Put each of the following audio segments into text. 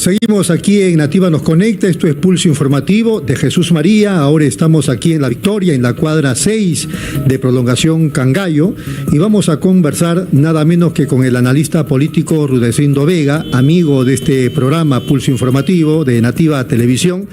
Seguimos aquí en Nativa Nos Conecta, esto es Pulso Informativo de Jesús María. Ahora estamos aquí en La Victoria, en la cuadra 6 de Prolongación Cangallo, y vamos a conversar nada menos que con el analista político Rudecindo Vega, amigo de este programa Pulso Informativo de Nativa Televisión,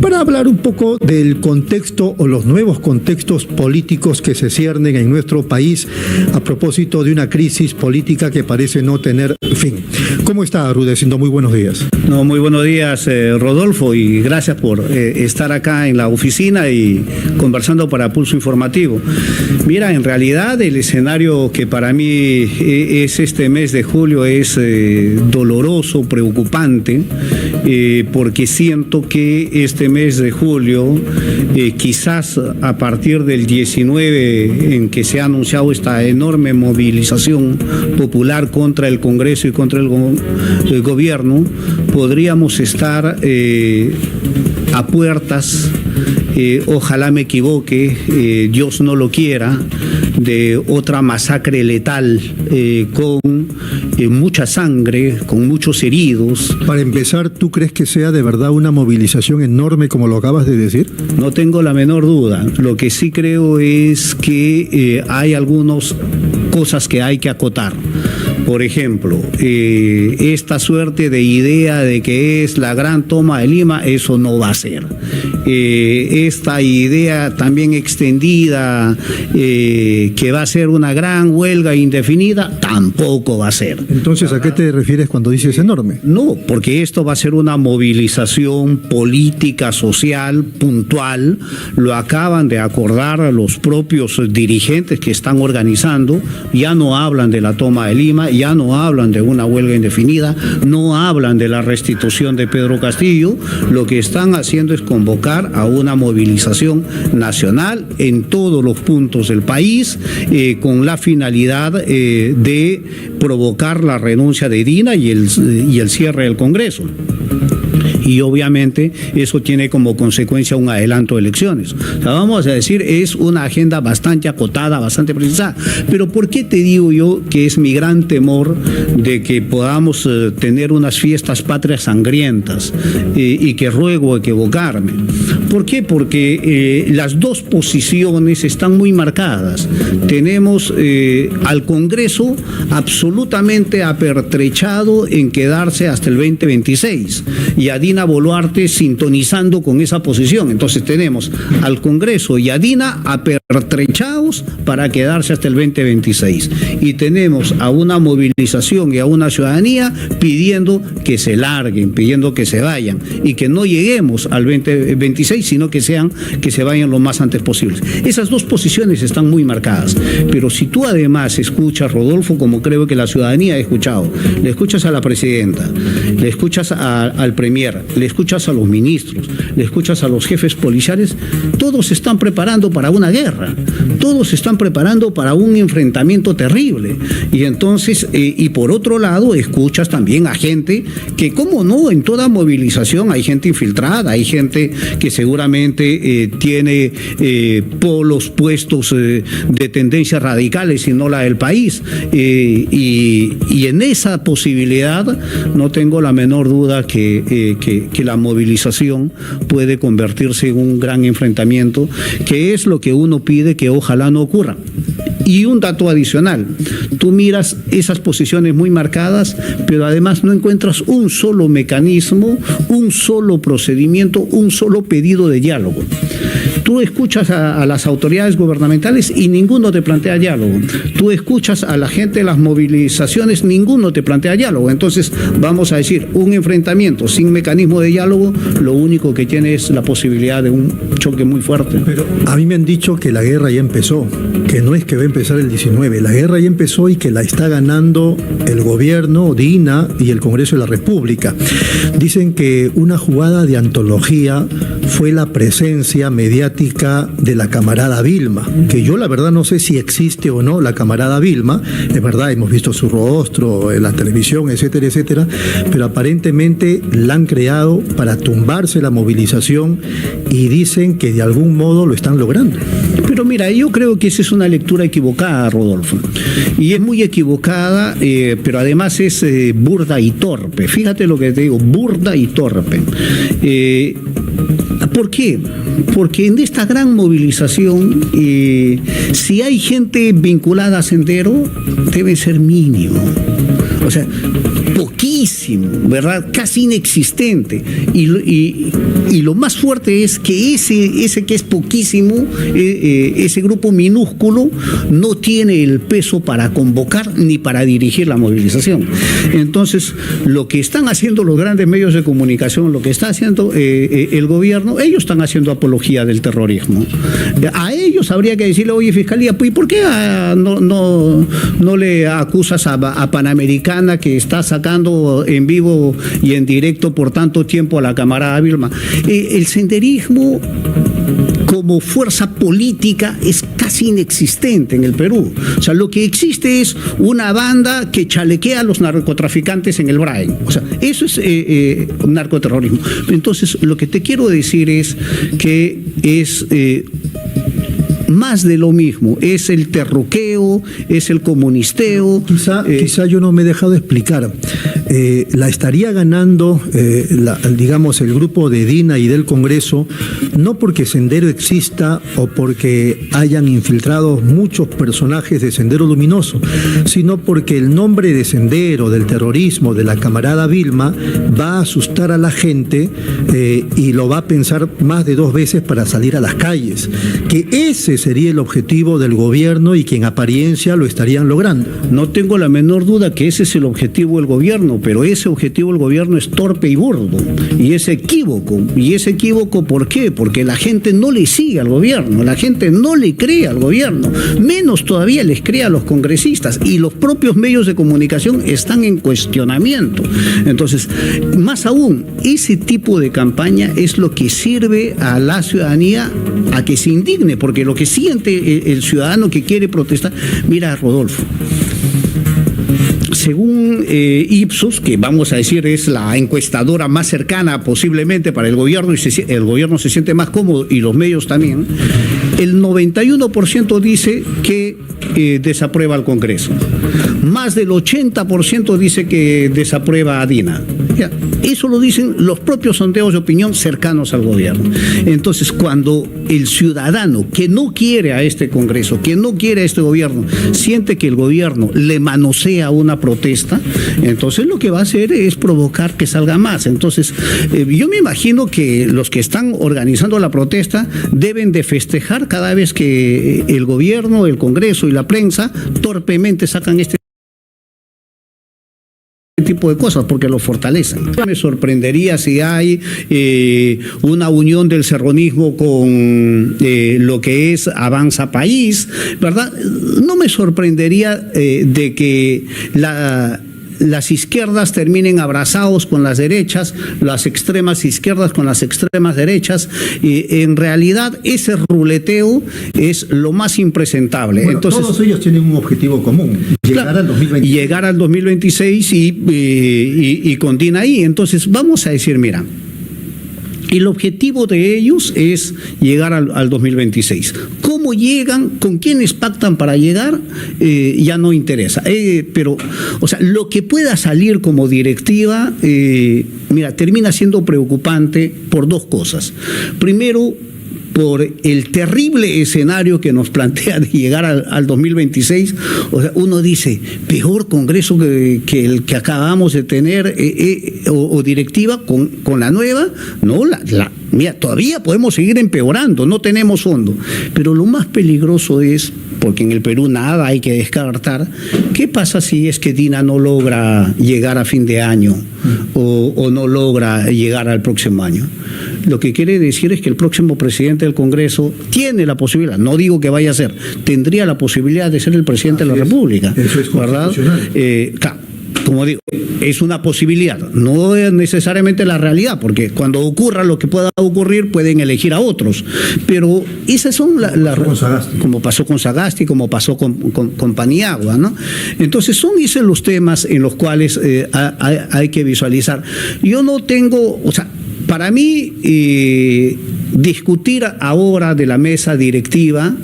para hablar un poco del contexto o los nuevos contextos políticos que se ciernen en nuestro país a propósito de una crisis política que parece no tener fin. ¿Cómo está, Rudecindo? Muy buenos días. No, muy buenos días, Rodolfo, y gracias por estar acá en la oficina y conversando para Pulso Informativo. Mira, en realidad el escenario que para mí es este mes de julio es doloroso, preocupante, porque siento que este mes de julio, quizás a partir del 19 en que se ha anunciado esta enorme movilización popular contra el Congreso y contra el gobierno, podríamos estar a puertas, ojalá me equivoque, Dios no lo quiera, de otra masacre letal con mucha sangre, con muchos heridos. Para empezar, ¿tú crees que sea de verdad una movilización enorme como lo acabas de decir? No tengo la menor duda. Lo que sí creo es que hay algunas cosas que hay que acotar. Por ejemplo, esta suerte de idea de que es la gran toma de Lima, eso no va a ser. Esta idea también extendida, que va a ser una gran huelga indefinida, tampoco va a ser. Entonces, ¿a qué te refieres cuando dices enorme? No, porque esto va a ser una movilización política, social, puntual. Lo acaban de acordar los propios dirigentes que están organizando. Ya no hablan de la toma de Lima, ya no hablan de una huelga indefinida, no hablan de la restitución de Pedro Castillo. Lo que están haciendo es convocar a una movilización nacional en todos los puntos del país, con la finalidad de provocar la renuncia de Dina y el cierre del Congreso. Y obviamente eso tiene como consecuencia un adelanto de elecciones. O sea, vamos a decir, es una agenda bastante acotada, bastante precisada. Pero ¿por qué te digo yo que es mi gran temor de que podamos tener unas fiestas patrias sangrientas y que ruego equivocarme? ¿Por qué? Porque las dos posiciones están muy marcadas. Tenemos al Congreso absolutamente apertrechado en quedarse hasta el 2026 y a Dina Boluarte sintonizando con esa posición. Entonces tenemos al Congreso y a Dina apertrechados para quedarse hasta el 2026. Y tenemos a una movilización y a una ciudadanía pidiendo que se larguen, pidiendo que se vayan y que no lleguemos al 2026, sino que se vayan lo más antes posible. Esas dos posiciones están muy marcadas. Pero si tú además escuchas, Rodolfo, como creo que la ciudadanía ha escuchado, le escuchas a la presidenta, le escuchas al premier, le escuchas a los ministros, le escuchas a los jefes policiales, todos se están preparando para una guerra, todos se están preparando para un enfrentamiento terrible. Y entonces, y por otro lado, escuchas también a gente que, cómo no, en toda movilización hay gente infiltrada, hay gente que seguramente tiene polos puestos de tendencias radicales y no la del país. Y en esa posibilidad no tengo la menor duda que la movilización puede convertirse en un gran enfrentamiento, que es lo que uno pide que ojalá no ocurra. Y un dato adicional, tú miras esas posiciones muy marcadas, pero además no encuentras un solo mecanismo, un solo procedimiento, un solo pedido de diálogo. Tú escuchas a las autoridades gubernamentales y ninguno te plantea diálogo. Tú escuchas a la gente de las movilizaciones, ninguno te plantea diálogo. Entonces, vamos a decir, un enfrentamiento sin mecanismo de diálogo, lo único que tiene es la posibilidad de un choque muy fuerte. Pero a mí me han dicho que la guerra ya empezó, que no es que va a empezar el 19, la guerra ya empezó y que la está ganando el gobierno, Dina y el Congreso de la República. Dicen que una jugada de antología fue la presencia mediática práctica de la camarada Vilma, que yo la verdad no sé si existe o no la camarada Vilma, es verdad, hemos visto su rostro en la televisión, etcétera, etcétera, pero aparentemente la han creado para tumbarse la movilización y dicen que de algún modo lo están logrando. Pero mira, yo creo que esa es una lectura equivocada, Rodolfo, y es muy equivocada, pero además es burda y torpe. Fíjate lo que te digo, burda y torpe. ¿Por qué? Porque en esta gran movilización, si hay gente vinculada a Sendero, debe ser mínimo. O sea, poquísimo, ¿verdad? Casi inexistente. Y lo más fuerte es que ese que es poquísimo, ese grupo minúsculo, no tiene el peso para convocar ni para dirigir la movilización. Entonces, lo que están haciendo los grandes medios de comunicación, lo que está haciendo el gobierno, ellos están haciendo apología del terrorismo. A ellos habría que decirle, oye, Fiscalía, ¿y por qué no le acusas a Panamericana, que está sacando en vivo y en directo por tanto tiempo a la camarada Vilma? El senderismo como fuerza política es casi inexistente en el Perú. O sea, lo que existe es una banda que chalequea a los narcotraficantes en el Brain. O sea, eso es narcoterrorismo. Entonces, lo que te quiero decir es que es más de lo mismo, es el terruqueo, es el comunisteo. Quizá yo no me he dejado explicar. La estaría ganando, digamos, el grupo de Dina y del Congreso, no porque Sendero exista o porque hayan infiltrado muchos personajes de Sendero Luminoso, sino porque el nombre de Sendero, del terrorismo, de la camarada Vilma, va a asustar a la gente y lo va a pensar más de 2 veces para salir a las calles. Que ese sería el objetivo del gobierno y que en apariencia lo estarían logrando. No tengo la menor duda que ese es el objetivo del gobierno, pero ese objetivo del gobierno es torpe y burdo, y es equívoco. ¿Y es equívoco por qué? Porque la gente no le sigue al gobierno, la gente no le cree al gobierno, menos todavía les cree a los congresistas, y los propios medios de comunicación están en cuestionamiento. Entonces, más aún, ese tipo de campaña es lo que sirve a la ciudadanía a que se indigne, porque lo que siente el ciudadano que quiere protestar, mira, Rodolfo, según Ipsos, que vamos a decir es la encuestadora más cercana posiblemente para el gobierno, y el gobierno se siente más cómodo y los medios también, el 91% dice que desaprueba al Congreso. Más del 80% dice que desaprueba a Dina. Ya, eso lo dicen los propios sondeos de opinión cercanos al gobierno. Entonces, cuando el ciudadano que no quiere a este Congreso, que no quiere a este gobierno, siente que el gobierno le manosea una protesta, entonces lo que va a hacer es provocar que salga más. Entonces, yo me imagino que los que están organizando la protesta deben de festejar cada vez que el gobierno, el Congreso y la prensa torpemente sacan este tipo de cosas, porque lo fortalecen. Me sorprendería si hay una unión del serronismo con lo que es Avanza País, ¿verdad? No me sorprendería de que las izquierdas terminen abrazados con las derechas, las extremas izquierdas con las extremas derechas, y en realidad ese ruleteo es lo más impresentable. Bueno, entonces, todos ellos tienen un objetivo común, llegar al 2026. Llegar al 2026 y con Dina ahí. Entonces vamos a decir, mira, el objetivo de ellos es llegar al 2026. ¿Cómo llegan? ¿Con quiénes pactan para llegar? Ya no interesa. Pero, o sea, lo que pueda salir como directiva, mira, termina siendo preocupante por 2 cosas. Primero, por el terrible escenario que nos plantea de llegar al 2026, o sea, uno dice, peor Congreso que el que acabamos de tener, o directiva con la nueva, no, mira, todavía podemos seguir empeorando, no tenemos fondo, pero lo más peligroso es, porque en el Perú nada hay que descartar, ¿qué pasa si es que Dina no logra llegar a fin de año o no logra llegar al próximo año? Lo que quiere decir es que el próximo presidente del Congreso tiene la posibilidad, no digo que vaya a ser, tendría la posibilidad de ser el presidente de la República. Eso es ¿verdad? constitucional. como digo, es una posibilidad, no es necesariamente la realidad, porque cuando ocurra lo que pueda ocurrir pueden elegir a otros, pero esas son como pasó con Sagasti, como pasó con Paniagua, ¿no? Entonces son esos los temas en los cuales hay que visualizar. Yo no tengo, o sea, para mí discutir ahora de la mesa directiva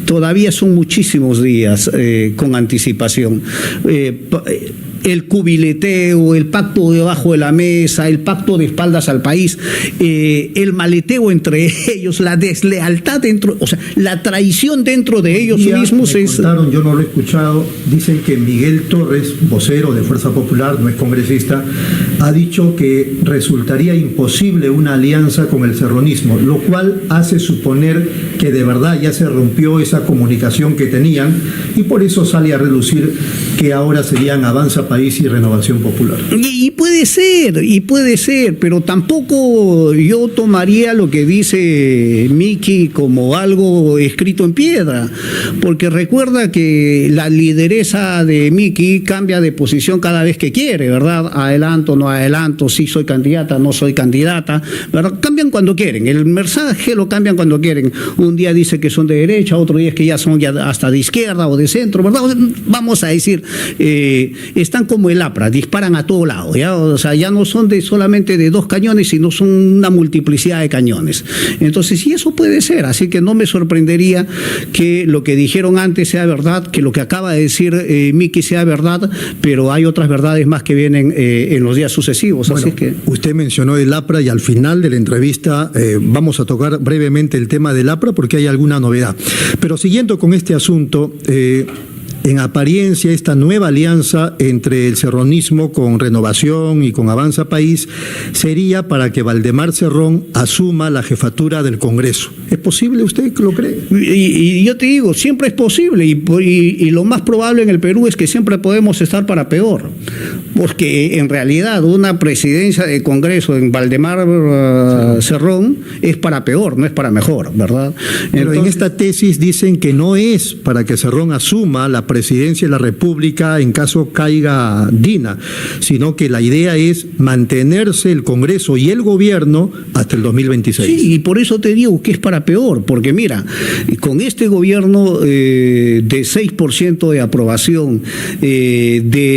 todavía son muchísimos días con anticipación. El cubileteo, el pacto debajo de la mesa, el pacto de espaldas al país, el maleteo entre ellos, la deslealtad dentro, o sea, la traición dentro de ellos mismos me contaron, yo no lo he escuchado, dicen que Miguel Torres, vocero de Fuerza Popular, no es congresista, ha dicho que resultaría imposible una alianza con el serronismo, lo cual hace suponer que de verdad ya se rompió esa comunicación que tenían y por eso sale a relucir que ahora serían Avanza País y Renovación Popular. Y puede ser, pero tampoco yo tomaría lo que dice Miki como algo escrito en piedra, porque recuerda que la lideresa de Miki cambia de posición cada vez que quiere, ¿verdad? Adelanto, no adelanto, sí soy candidata, no soy candidata, ¿verdad? Cambian cuando quieren, el mensaje lo cambian cuando quieren. Un día dice que son de derecha, otro día es que ya son ya hasta de izquierda o de centro, ¿verdad? Vamos a decir, están como el APRA, disparan a todo lado, ¿ya? O sea, ya no son solamente de 2 cañones, sino son una multiplicidad de cañones. Entonces, sí, eso puede ser, así que no me sorprendería que lo que dijeron antes sea verdad, que lo que acaba de decir Miki sea verdad, pero hay otras verdades más que vienen en los días sucesivos. Bueno, así que usted mencionó el APRA y al final de la entrevista vamos a tocar brevemente el tema del APRA porque hay alguna novedad. Pero siguiendo con este asunto, en apariencia, esta nueva alianza entre el serronismo con Renovación y con Avanza País sería para que Valdemar Cerrón asuma la jefatura del Congreso. ¿Es posible? ¿Usted lo cree? Y yo te digo, siempre es posible y lo más probable en el Perú es que siempre podemos estar para peor, porque en realidad una presidencia de Congreso en Valdemar Cerrón es para peor, no es para mejor, ¿verdad? Pero en esta tesis dicen que no es para que Cerrón asuma la presidencia de la República en caso caiga Dina, sino que la idea es mantenerse el Congreso y el gobierno hasta el 2026. Sí, y por eso te digo que es para peor, porque mira, con este gobierno de 6% de aprobación, de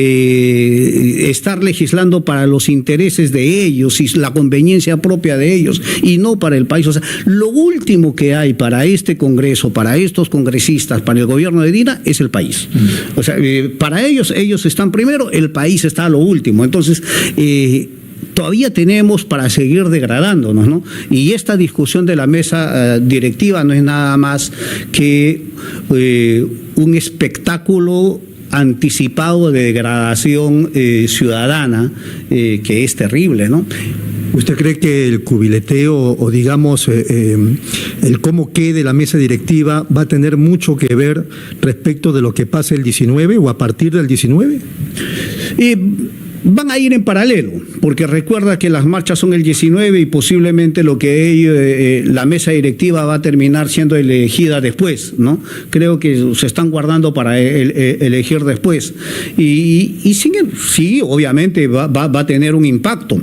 estar legislando para los intereses de ellos y la conveniencia propia de ellos y no para el país, o sea, lo último que hay para este Congreso, para estos congresistas, para el gobierno de Dina es el país. O sea, para ellos están primero, el país está a lo último. Entonces, todavía tenemos para seguir degradándonos, ¿no? Y esta discusión de la mesa directiva no es nada más que un espectáculo anticipado de degradación ciudadana que es terrible, ¿no? ¿Usted cree que el cubileteo o digamos el cómo quede la mesa directiva va a tener mucho que ver respecto de lo que pase el 19 o a partir del 19? Van a ir en paralelo, porque recuerda que las marchas son el 19 y posiblemente lo que la mesa directiva va a terminar siendo elegida después, ¿no? Creo que se están guardando para elegir después. Y sí, obviamente va a tener un impacto.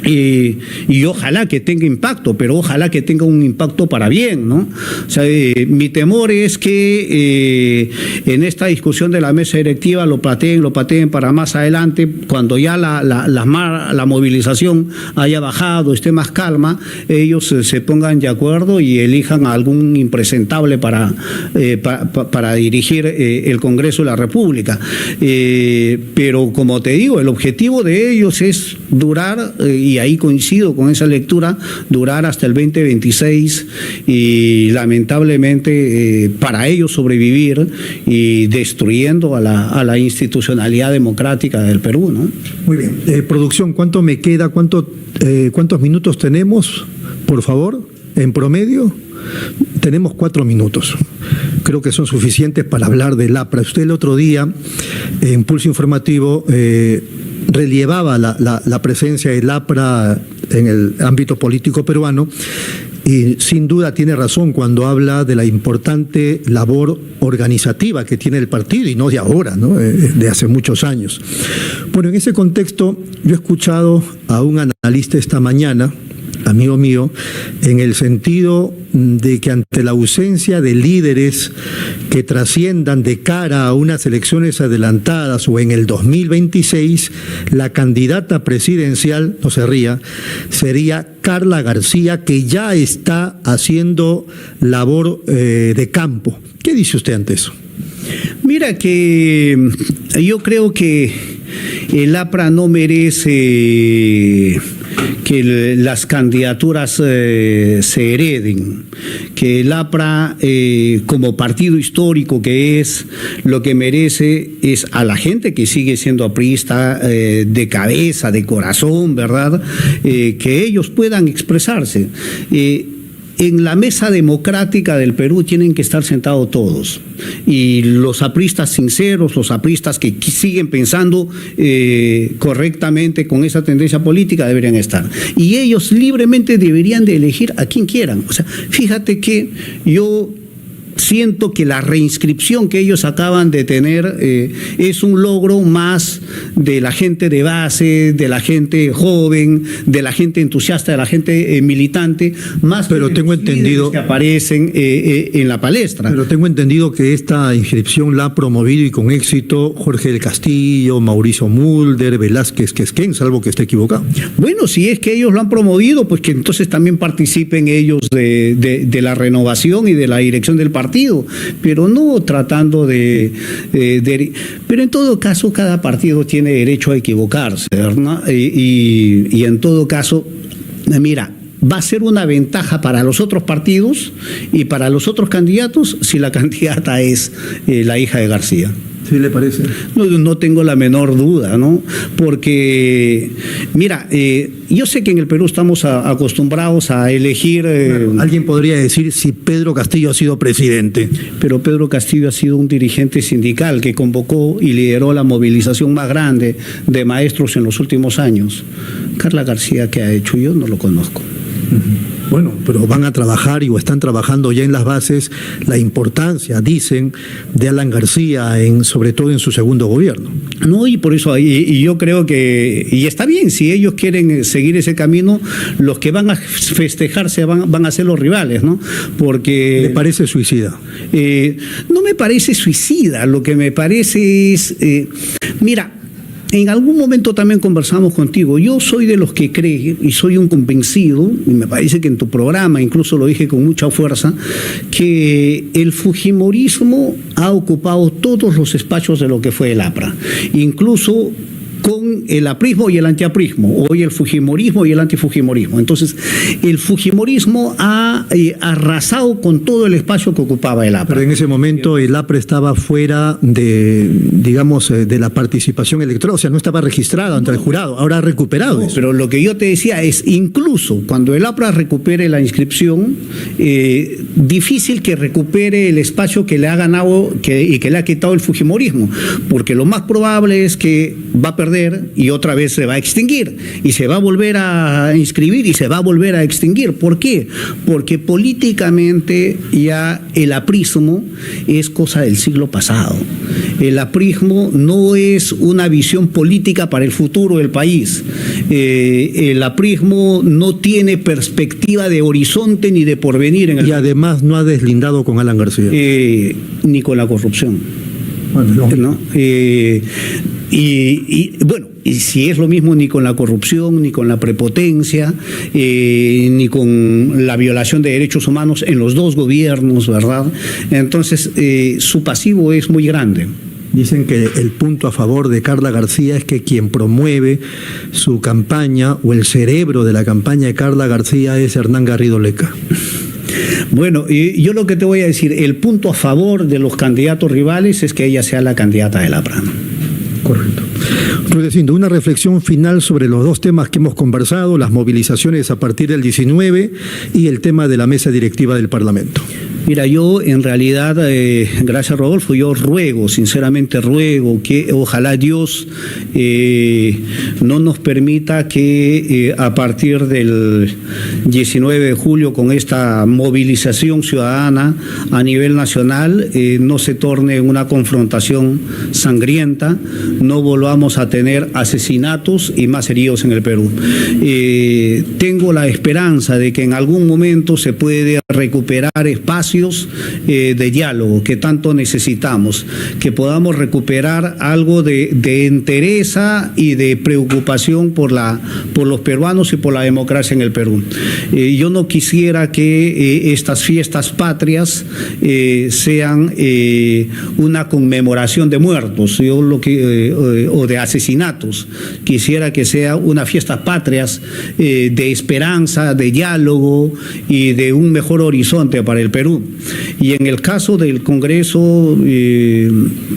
Y ojalá que tenga impacto, pero ojalá que tenga un impacto para bien, ¿no? O sea, mi temor es que en esta discusión de la mesa directiva lo pateen para más adelante, cuando ya la movilización haya bajado, esté más calma, ellos se pongan de acuerdo y elijan a algún impresentable para dirigir el Congreso de la República. Pero como te digo, el objetivo de ellos es durar, y ahí coincido con esa lectura, durar hasta el 2026 y lamentablemente para ellos sobrevivir y destruyendo a la institucionalidad democrática del Perú, ¿no? Muy bien. Producción, ¿cuánto me queda? ¿Cuántos minutos tenemos, por favor, en promedio? Tenemos 4 minutos. Creo que son suficientes para hablar del APRA. Usted el otro día, en Pulso Informativo, relevaba la presencia del APRA en el ámbito político peruano, y sin duda tiene razón cuando habla de la importante labor organizativa que tiene el partido, y no de ahora, ¿no? De hace muchos años. Bueno, en ese contexto yo he escuchado a un analista esta mañana, amigo mío, en el sentido de que ante la ausencia de líderes que trasciendan de cara a unas elecciones adelantadas o en el 2026, la candidata presidencial, no se ría, sería Carla García, que ya está haciendo labor de campo. ¿Qué dice usted ante eso? Mira que yo creo que el APRA no merece que las candidaturas se hereden, que el APRA como partido histórico que es, lo que merece es a la gente que sigue siendo aprista de cabeza, de corazón, ¿verdad? Que ellos puedan expresarse. En la mesa democrática del Perú tienen que estar sentados todos, y los apristas sinceros, los apristas que siguen pensando correctamente con esa tendencia política deberían estar, y ellos libremente deberían de elegir a quien quieran. O sea, fíjate que yo siento que la reinscripción que ellos acaban de tener es un logro más de la gente de base, de la gente joven, de la gente entusiasta, de la gente militante, más pero que tengo entendido que aparecen en la palestra. Pero tengo entendido que esta inscripción la ha promovido y con éxito Jorge del Castillo, Mauricio Mulder, Velázquez Quesquén, salvo que esté equivocado. Bueno, si es que ellos lo han promovido, pues que entonces también participen ellos de la renovación y de la dirección del partido, pero no tratando pero en todo caso cada partido tiene derecho a equivocarse, ¿verdad? Y en todo caso, mira, va a ser una ventaja para los otros partidos y para los otros candidatos si la candidata es la hija de García. ¿Sí le parece? No tengo la menor duda, ¿no? Porque, mira, yo sé que en el Perú estamos acostumbrados a elegir... Claro, alguien podría decir si Pedro Castillo ha sido presidente. Pero Pedro Castillo ha sido un dirigente sindical que convocó y lideró la movilización más grande de maestros en los últimos años. Carla García, ¿qué ha hecho? Yo no lo conozco. Bueno, pero van a trabajar o están trabajando ya en las bases la importancia, dicen, de Alan García, sobre todo en su segundo gobierno. No, y por eso, y yo creo que, y está bien, si ellos quieren seguir ese camino, los que van a festejarse van a ser los rivales, ¿no? Porque... ¿Le parece suicida? No me parece suicida, lo que me parece es, mira, en algún momento también conversamos contigo. Yo soy de los que cree, y soy un convencido, y me parece que en tu programa incluso lo dije con mucha fuerza, que el fujimorismo ha ocupado todos los espacios de lo que fue el APRA, incluso con el aprismo y el antiaprismo, hoy el fujimorismo y el antifujimorismo. Entonces, el fujimorismo ha arrasado con todo el espacio que ocupaba el APRA. Pero en ese momento el APRA estaba fuera de, digamos, de la participación electoral, o sea, no estaba registrado ante el jurado, ahora ha recuperado eso. Pero lo que yo te decía es, incluso cuando el APRA recupere la inscripción, difícil que recupere el espacio que le ha ganado y que le ha quitado el fujimorismo, porque lo más probable es que va a perder y otra vez se va a extinguir y se va a volver a inscribir y se va a volver a extinguir. ¿Por qué? Porque políticamente ya el aprismo es cosa del siglo pasado. El aprismo no es una visión política para el futuro del país. El aprismo no tiene perspectiva de horizonte ni de porvenir en el... Y además no ha deslindado con Alan García. Ni con la corrupción. Bueno, ¿no? Bueno, y si es lo mismo, ni con la corrupción, ni con la prepotencia, ni con la violación de derechos humanos en los dos gobiernos, ¿verdad? Entonces, su pasivo es muy grande. Dicen que el punto a favor de Carla García es que quien promueve su campaña o el cerebro de la campaña de Carla García es Hernán Garrido Leca. Bueno, yo lo que te voy a decir, el punto a favor de los candidatos rivales es que ella sea la candidata del APRA. Correcto. Rudecindo, una reflexión final sobre los dos temas que hemos conversado, las movilizaciones a partir del 19 y el tema de la mesa directiva del Parlamento. Mira, yo en realidad, gracias Rodolfo, yo ruego, sinceramente ruego que ojalá Dios no nos permita que a partir del 19 de julio con esta movilización ciudadana a nivel nacional no se torne una confrontación sangrienta, no volvamos a tener asesinatos y más heridos en el Perú. Tengo la esperanza de que en algún momento se puede recuperar espacios de diálogo que tanto necesitamos, que podamos recuperar algo de entereza y de preocupación por los peruanos y por la democracia en el Perú. Yo no quisiera que estas fiestas patrias sean una conmemoración de muertos o de asesinatos. Quisiera que sea una fiesta patrias de esperanza, de diálogo y de un mejor horizonte para el Perú. Y en el caso del Congreso,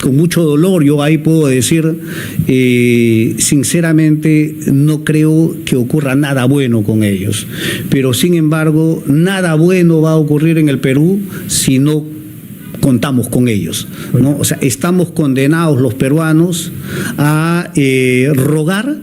con mucho dolor, yo ahí puedo decir, sinceramente, no creo que ocurra nada bueno con ellos. Pero, sin embargo, nada bueno va a ocurrir en el Perú si no contamos con ellos, ¿no? O sea, estamos condenados los peruanos a rogar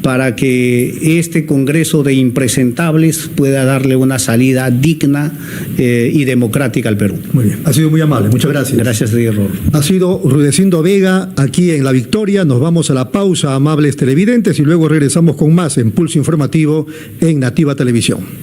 para que este Congreso de impresentables pueda darle una salida digna y democrática al Perú. Muy bien, ha sido muy amable, muchas gracias. Gracias, Diego. Ha sido Rudecindo Vega aquí en La Victoria. Nos vamos a la pausa, amables televidentes, y luego regresamos con más en Pulso Informativo en Nativa Televisión.